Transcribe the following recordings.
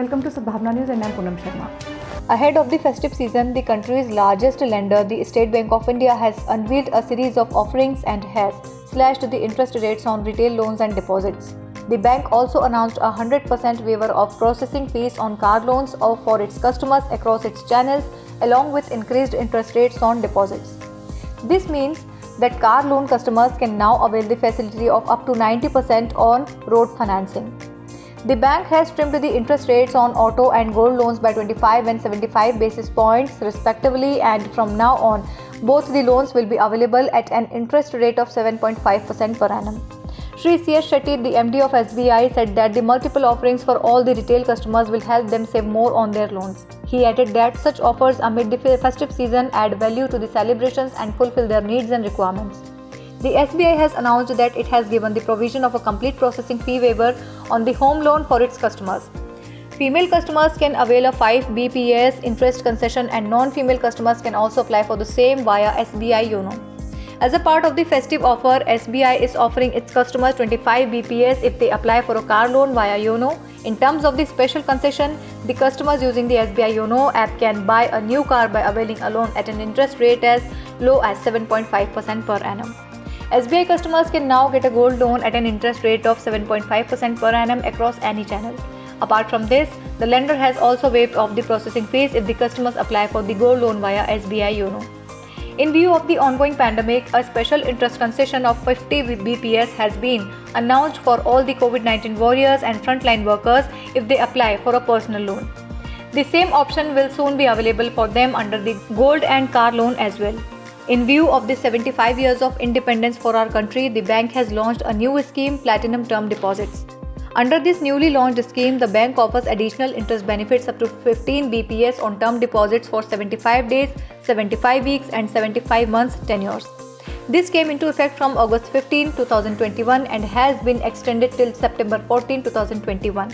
Welcome to Sadbhavna News and I am Poonam Sharma. Ahead of the festive season, the country's largest lender, the State Bank of India, has unveiled a series of offerings and has slashed the interest rates on retail loans and deposits. The bank also announced a 100% waiver of processing fees on car loans for its customers across its channels, along with increased interest rates on deposits. This means that car loan customers can now avail the facility of up to 90% on road financing. The bank has trimmed the interest rates on auto and gold loans by 25 and 75 basis points respectively, and from now on, both the loans will be available at an interest rate of 7.5% per annum. Shri C.S. Shetty, the MD of SBI, said that the multiple offerings for all the retail customers will help them save more on their loans. He added that such offers amid the festive season add value to the celebrations and fulfill their needs and requirements. The SBI has announced that it has given the provision of a complete processing fee waiver on the home loan for its customers. Female customers can avail a 5 BPS interest concession, and non-female customers can also apply for the same via SBI YONO. As a part of the festive offer, SBI is offering its customers 25 BPS if they apply for a car loan via YONO. In terms of the special concession, the customers using the SBI YONO app can buy a new car by availing a loan at an interest rate as low as 7.5% per annum. SBI customers can now get a gold loan at an interest rate of 7.5% per annum across any channel. Apart from this, the lender has also waived off the processing fees if the customers apply for the gold loan via SBI YONO. In view of the ongoing pandemic, a special interest concession of 50 BPS has been announced for all the COVID-19 warriors and frontline workers if they apply for a personal loan. The same option will soon be available for them under the gold and car loan as well. In view of the 75 years of independence for our country, the bank has launched a new scheme, Platinum Term Deposits. Under this newly launched scheme, the bank offers additional interest benefits up to 15 BPS on term deposits for 75 days, 75 weeks and 75 months tenures. This came into effect from August 15, 2021 and has been extended till September 14, 2021.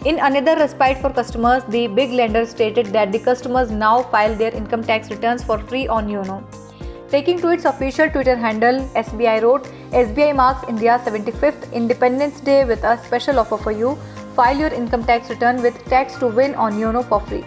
In another respite for customers, the big lender stated that the customers now file their income tax returns for free on YONO. Taking to its official Twitter handle, SBI wrote, SBI marks India's 75th Independence Day with a special offer for you. File your income tax return with tax to win on YONO for free.